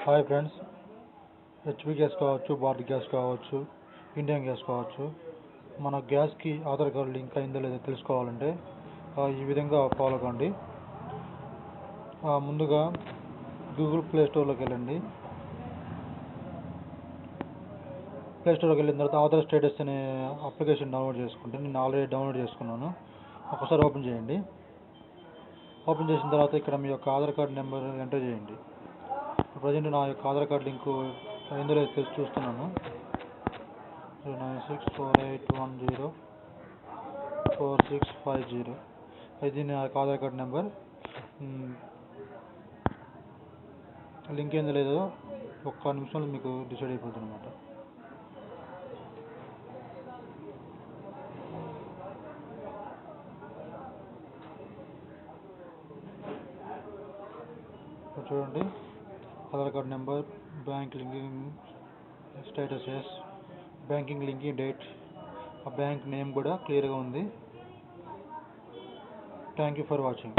Hi friends, HP gas కావచ్చు, Bharat gas కావచ్చు, Indian gas కావచ్చు. మన గ్యాస్కి ఆధార్ కార్డు లింక్ అయిందో లేదో తెలుసుకోవాలంటే ఈ విధంగా ఫాలో కండి. ముందుగా గూగుల్ ప్లే స్టోర్లోకి వెళ్ళండి. ప్లే స్టోర్లోకి వెళ్ళిన తర్వాత ఆధార్ స్టేటస్ అనే అప్లికేషన్ డౌన్లోడ్ చేసుకుంటే నేను ఆల్రెడీ డౌన్లోడ్ చేసుకున్నాను. ఒకసారి ఓపెన్ చేయండి. ఓపెన్ చేసిన తర్వాత ఇక్కడ మీ యొక్క ఆధార్ కార్డు నెంబర్ ఎంటర్ చేయండి. ప్రజెంట్ నా యొక్క ఆధార్ కార్డు లింకు అయిందో లేదో చూస్తున్నాను. 9648104650. ఇది నా యొక్క ఆధార్ కార్డు నెంబర్. లింక్ ఏందో లేదో ఒక్క నిమిషంలో మీకు డిసైడ్ అయిపోతుంది అనమాట. చూడండి, Aadhaar card number, bank linking status yes, banking linking date, ఆ బ్యాంక్ నేమ్ కూడా క్లియర్గా ఉంది. Thank you for watching.